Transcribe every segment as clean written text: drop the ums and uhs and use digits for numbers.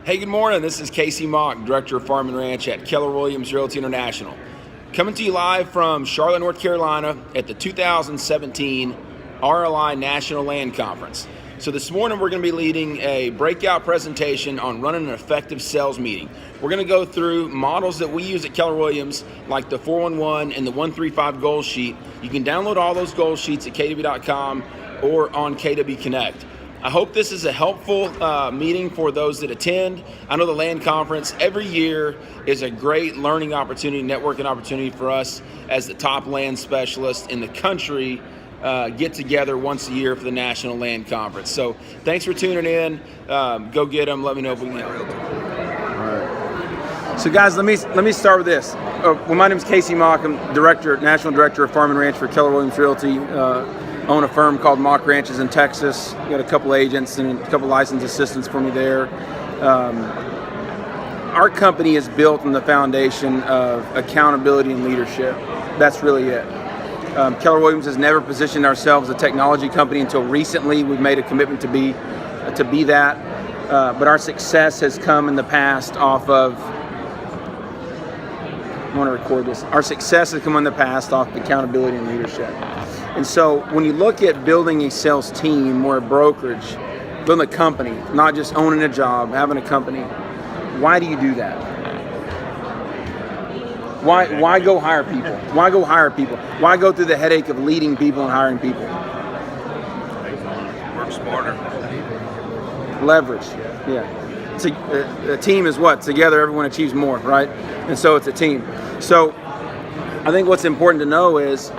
Hey, good morning. This is Kasey Mock, Director of Farm and Ranch at Keller Williams Realty International. Coming to you live from Charlotte, North Carolina at the 2017 RLI National Land Conference. So this morning we're going to be leading a breakout presentation on running an effective sales meeting. We're going to go through models that we use at Keller Williams, like the 411 and the 135 goal sheet. You can download all those goal sheets at kw.com or on KW Connect. I hope this is a helpful meeting for those that attend. I know the land conference every year is a great learning opportunity, networking opportunity for us as the top land specialists in the country get together once a year for the National Land Conference. So thanks for tuning in. Go get them. Let me know if we can help. All right. So guys, let me start with this. Well, my name is Kasey Mock. I'm National Director of Farm and Ranch for Keller Williams Realty. Own a firm called Mock Ranches in Texas. Got a couple agents and a couple licensed assistants for me there. Our company is built on the foundation of accountability and leadership. That's really it. Keller Williams has never positioned ourselves as a technology company until recently. We've made a commitment to be that. But our success has come in the past off of, I want to record this. Our success has come in the past off accountability and leadership. And so when you look at building a sales team or a brokerage, building a company, not just owning a job, having a company, why do you do that? Why go hire people? Why go hire people? Why go through the headache of leading people and hiring people? Work smarter. Leverage, yeah. A team is what? Together everyone achieves more, right? And so it's a team. So I think what's important to know is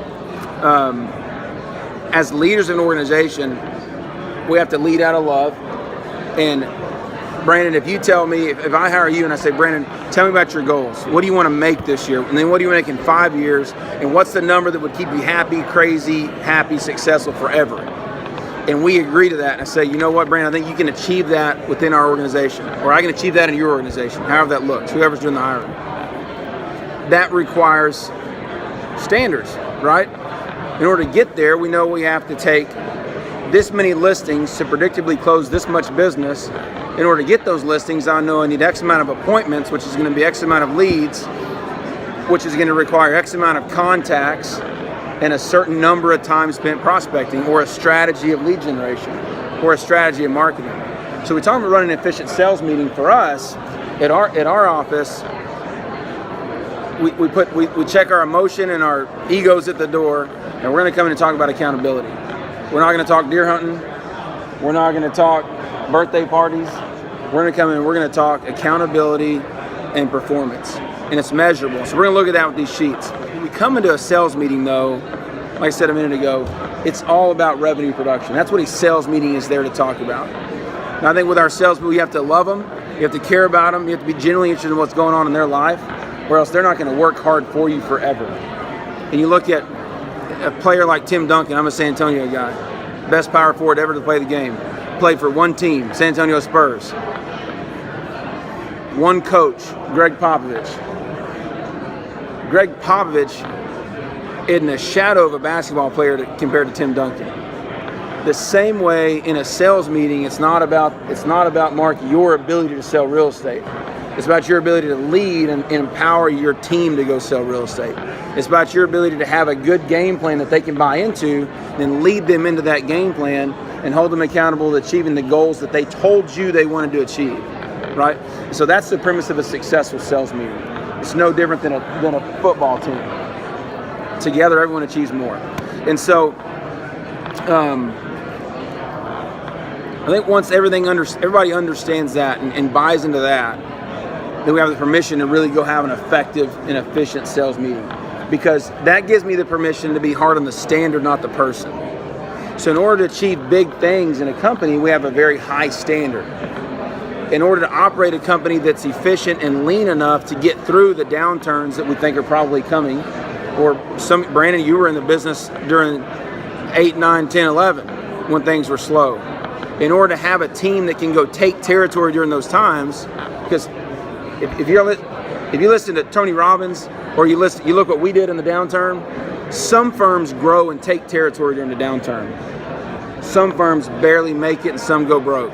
as leaders in an organization, we have to lead out of love. And Brandon, if you tell me, if I hire you and I say, Brandon, tell me about your goals. What do you want to make this year? And then what do you make in 5 years? And what's the number that would keep you happy, crazy, happy, successful forever? And we agree to that. And I say, you know what, Brandon, I think you can achieve that within our organization. Or I can achieve that in your organization, however that looks, whoever's doing the hiring. That requires standards, right? In order to get there, we know we have to take this many listings to predictably close this much business. In order to get those listings, I know I need X amount of appointments, which is going to be X amount of leads, which is going to require X amount of contacts and a certain number of time spent prospecting, or a strategy of lead generation, or a strategy of marketing. So we're talking about running an efficient sales meeting. For us at our office, we check our emotion and our egos at the door, and we're going to come in and talk about accountability. We're not going to talk deer hunting. We're not going to talk birthday parties. We're going to come in and we're going to talk accountability and performance, and it's measurable. So we're going to look at that with these sheets. When we come into a sales meeting, though, like I said a minute ago, it's all about revenue production. That's what a sales meeting is there to talk about. And I think with our salespeople, you have to love them, you have to care about them, you have to be genuinely interested in what's going on in their life, or else they're not going to work hard for you forever. And you look at a player like Tim Duncan. I'm a San Antonio guy, best power forward ever to play the game. Played for one team, San Antonio Spurs. One coach, Greg Popovich. Greg Popovich isn't a shadow of a basketball player compared to Tim Duncan. The same way in a sales meeting, it's not about Mark, your ability to sell real estate. It's about your ability to lead and empower your team to go sell real estate. It's about your ability to have a good game plan that they can buy into, and lead them into that game plan and hold them accountable to achieving the goals that they told you they wanted to achieve, right? So that's the premise of a successful sales meeting. It's no different than a football team. Together, everyone achieves more. And so I think once everybody understands that and buys into that, then we have the permission to really go have an effective and efficient sales meeting, because that gives me the permission to be hard on the standard, not the person. So in order to achieve big things in a company, we have a very high standard. In order to operate a company that's efficient and lean enough to get through the downturns that we think are probably coming, or Brandon, you were in the business during 8, 9, 10, 11 when things were slow. In order to have a team that can go take territory during those times, because if you listen to Tony Robbins, or you look what we did in the downturn, some firms grow and take territory during the downturn. Some firms barely make it and some go broke.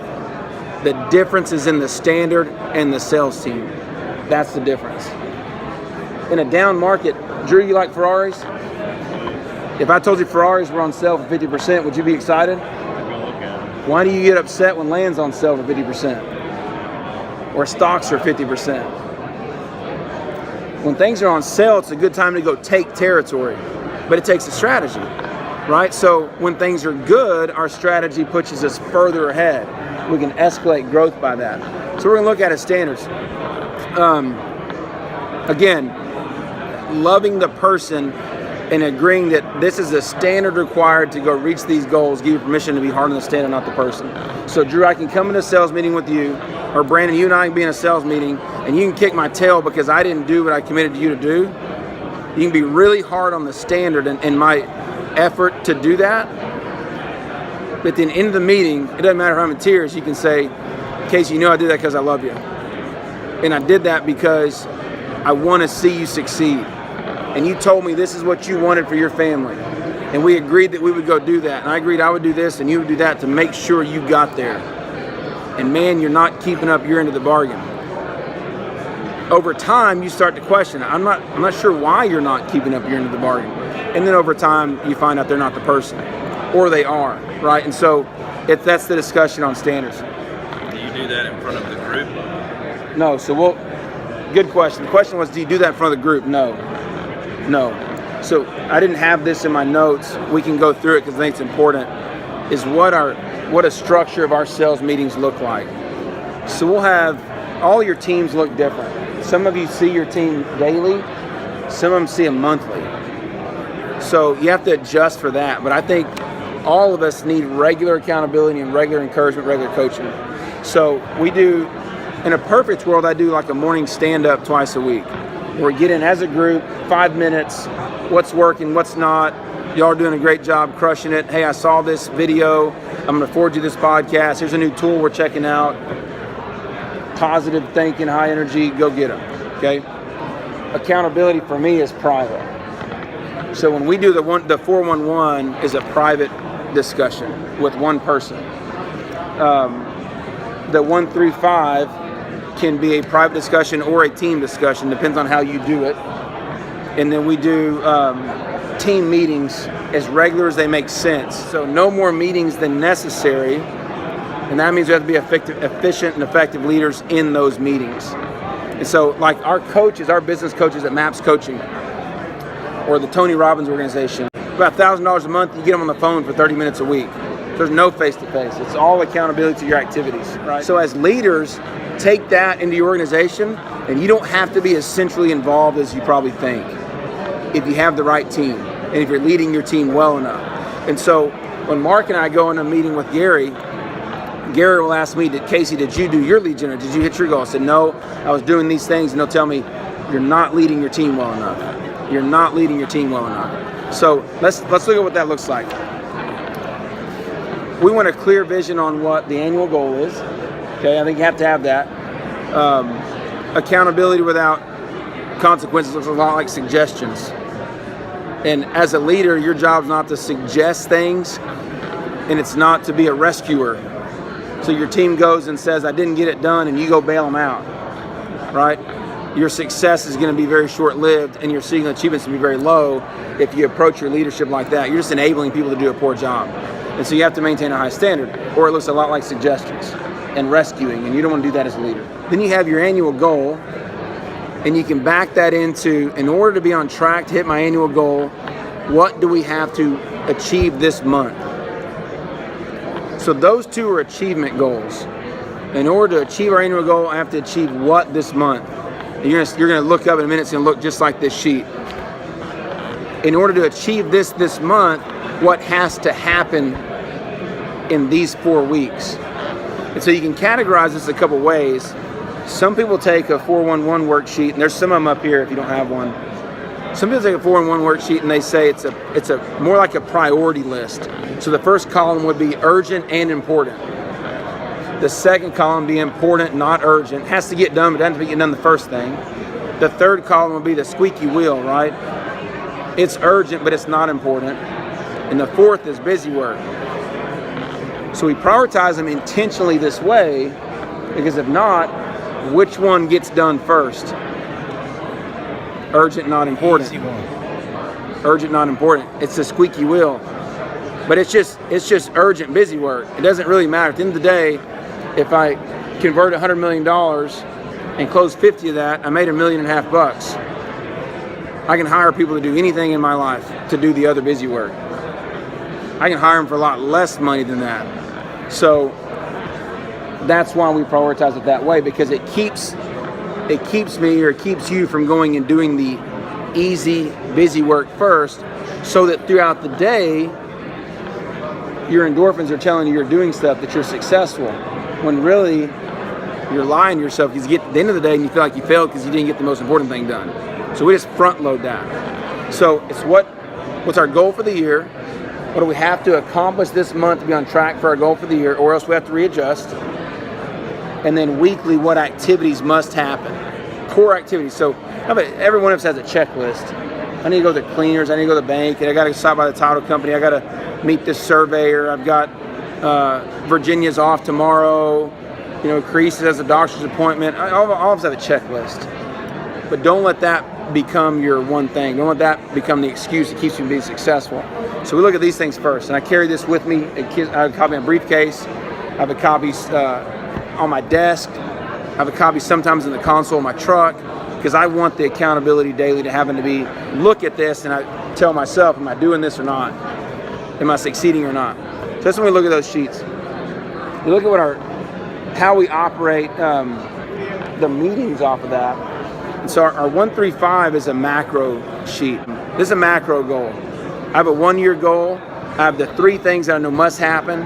The difference is in the standard and the sales team. That's the difference. In a down market, Drew, you like Ferraris? If I told you Ferraris were on sale for 50%, would you be excited? Why do you get upset when land's on sale for 50%? Or stocks are 50%? When things are on sale, it's a good time to go take territory. But it takes a strategy, right? So when things are good, our strategy pushes us further ahead. We can escalate growth by that. So we're gonna look at it standards. Again, loving the person and agreeing that this is a standard required to go reach these goals, give you permission to be hard on the standard, not the person. So Drew, I can come in a sales meeting with you, or Brandon, you and I can be in a sales meeting, and you can kick my tail because I didn't do what I committed to you to do. You can be really hard on the standard and my effort to do that. But at the end of the meeting, it doesn't matter if I'm in tears, you can say, Kasey, you know I did that because I love you. And I did that because I want to see you succeed. And you told me this is what you wanted for your family. And we agreed that we would go do that. And I agreed I would do this and you would do that to make sure you got there. And man, you're not keeping up your end of the bargain. Over time, you start to question, I'm not sure why you're not keeping up your end of the bargain. And then over time, you find out they're not the person. Or they are, right? And so that's the discussion on standards. Do you do that in front of the group? No, good question. The question was, do you do that in front of the group? No. So I didn't have this in my notes. We can go through it because I think it's important, is what a structure of our sales meetings look like. So we'll have, all your teams look different. Some of you see your team daily, some of them see them monthly. So you have to adjust for that. But I think all of us need regular accountability and regular encouragement, regular coaching. So we do, in a perfect world, I do like a morning stand-up twice a week. Where we get in as a group, 5 minutes, what's working, what's not. Y'all are doing a great job, crushing it. Hey, I saw this video. I'm going to forward you this podcast. Here's a new tool we're checking out. Positive thinking, high energy, go get them, okay? Accountability for me is private. So when we do the 411 is a private discussion with one person. The 135 can be a private discussion or a team discussion, depends on how you do it. And then we do team meetings as regular as they make sense. So no more meetings than necessary. And that means we have to be efficient and effective leaders in those meetings. And so like our coaches, our business coaches at MAPS Coaching or the Tony Robbins organization, about $1,000 a month, you get them on the phone for 30 minutes a week. There's no face-to-face. It's all accountability to your activities. Right? So as leaders, take that into your organization, and you don't have to be as centrally involved as you probably think if you have the right team and if you're leading your team well enough. And so when Mark and I go in a meeting with Gary will ask me, Kasey, did you do your lead gen? Did you hit your goal? I said, no, I was doing these things. And they'll tell me, you're not leading your team well enough. You're not leading your team well enough. So let's look at what that looks like. We want a clear vision on what the annual goal is. Okay, I think you have to have that. Accountability without consequences looks a lot like suggestions. And as a leader, your job's not to suggest things, and it's not to be a rescuer. So your team goes and says, I didn't get it done, and you go bail them out, right? Your success is going to be very short-lived, and your seeing achievements will be very low if you approach your leadership like that. You're just enabling people to do a poor job. And so you have to maintain a high standard, or it looks a lot like suggestions and rescuing, and you don't want to do that as a leader. Then you have your annual goal, and you can back that into, in order to be on track to hit my annual goal, what do we have to achieve this month? So those two are achievement goals. In order to achieve our annual goal, I have to achieve what this month? And you're going to look up in a minute, it's going to look just like this sheet. In order to achieve this month, what has to happen in these 4 weeks? And so you can categorize this a couple ways. Some people take a 411 worksheet, and there's some of them up here if you don't have one. Some people take a 411 worksheet and they say it's a more like a priority list. So the first column would be urgent and important. The second column be important, not urgent. It has to get done, but it doesn't have to get done the first thing. The third column would be the squeaky wheel, right? It's urgent, but it's not important. And the fourth is busy work. So we prioritize them intentionally this way Because if not, which one gets done first? Urgent, not important. Easy one. Urgent, not important. It's a squeaky wheel. But it's just urgent, busy work. It doesn't really matter. At the end of the day, if I convert $100 million and close 50 of that, I made $1.5 million. I can hire people to do anything in my life to do the other busy work. I can hire them for a lot less money than that. So that's why we prioritize it that way, because it keeps me, or it keeps you from going and doing the easy, busy work first, so that throughout the day, your endorphins are telling you you're doing stuff, that you're successful, when really you're lying to yourself, because you get to the end of the day and you feel like you failed because you didn't get the most important thing done. So we just front load that. So it's what's our goal for the year? What do we have to accomplish this month to be on track for our goal for the year, or else we have to readjust? And then weekly, what activities must happen? Core activities. So every one of us has a checklist. I need to go to the cleaners, I need to go to the bank, and I got to stop by the title company, I got to meet this surveyor, I've got Virginia's off tomorrow, Kasey has a doctor's appointment. All of us have a checklist. But don't let that become your one thing. Don't let that become the excuse that keeps you from being successful. So we look at these things first. And I carry this with me. I have a copy in a briefcase. I have a copy on my desk. I have a copy sometimes in the console of my truck, because I want the accountability daily to having to look at this and I tell myself, am I doing this or not? Am I succeeding or not? So that's when we look at those sheets. We look at how we operate the meetings off of that. And so our 135 is a macro sheet. This is a macro goal. I have a 1-year goal. I have the 3 things that I know must happen.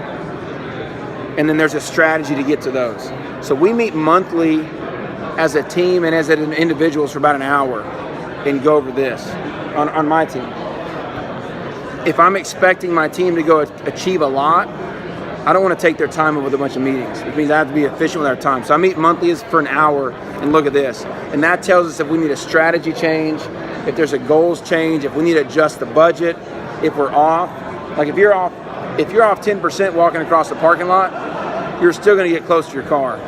And then there's a strategy to get to those. So we meet monthly as a team and as individuals for about an hour and go over this on my team. If I'm expecting my team to go achieve a lot, I don't want to take their time up with a bunch of meetings, which means I have to be efficient with our time. So I meet monthly for an hour and look at this. And that tells us if we need a strategy change, if there's a goals change, if we need to adjust the budget, if we're off. Like if you're off 10% walking across the parking lot, you're still going to get close to your car.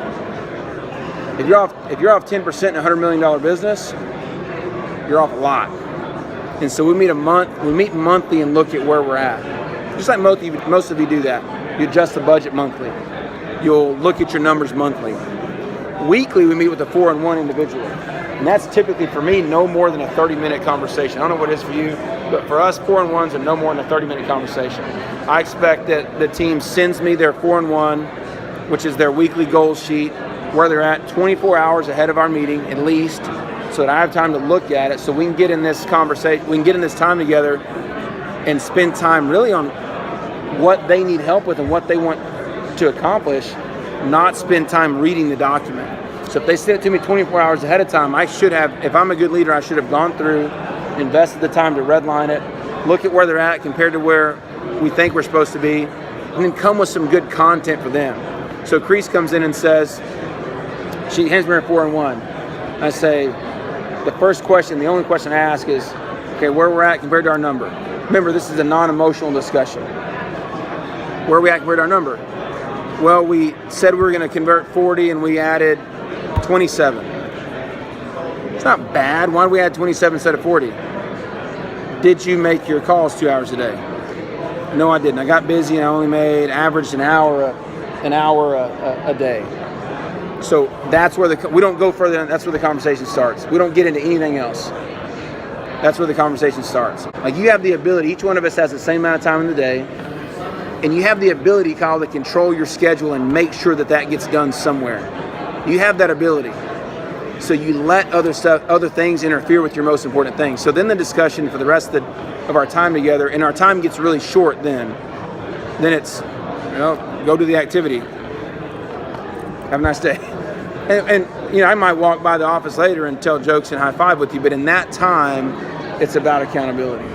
If you're off 10% in a $100 million business, you're off a lot. And so we meet monthly and look at where we're at. Just like most of you do that. You adjust the budget monthly. You'll look at your numbers monthly. Weekly, we meet with a 4-on-1 individual. And that's typically, for me, no more than a 30-minute conversation. I don't know what it is for you, but for us, 4-on-1s are no more than a 30-minute conversation. I expect that the team sends me their 4-on-1, which is their weekly goals sheet, where they're at 24 hours ahead of our meeting, at least, so that I have time to look at it, so we can get in this conversation, we can get in this time together and spend time really on what they need help with and what they want to accomplish, not spend time reading the document. So if they send it to me 24 hours ahead of time, I should have, if I'm a good leader, I should have gone through, invested the time to redline it, look at where they're at compared to where we think we're supposed to be, and then come with some good content for them. So Kasey comes in and says, she hands me her 4-on-1. I say, the first question, the only question I ask is, okay, where we're at compared to our number. Remember, this is a non-emotional discussion. Where are we at compared to our number? Well, we said we were going to convert 40 and we added 27. It's not bad. Why did we add 27 instead of 40? Did you make your calls 2 hours a day? No, I didn't. I got busy and I only averaged an hour a day. So that's where we don't go further. That's where the conversation starts. We don't get into anything else. That's where the conversation starts. Like, you have the ability, each one of us has the same amount of time in the day, and you have the ability, Kyle, to control your schedule and make sure that gets done somewhere. You have that ability. So you let other things interfere with your most important things. So then the discussion for the rest of our time together, and our time gets really short then it's, go do the activity. Have a nice day. And I might walk by the office later and tell jokes and high five with you, but in that time, it's about accountability.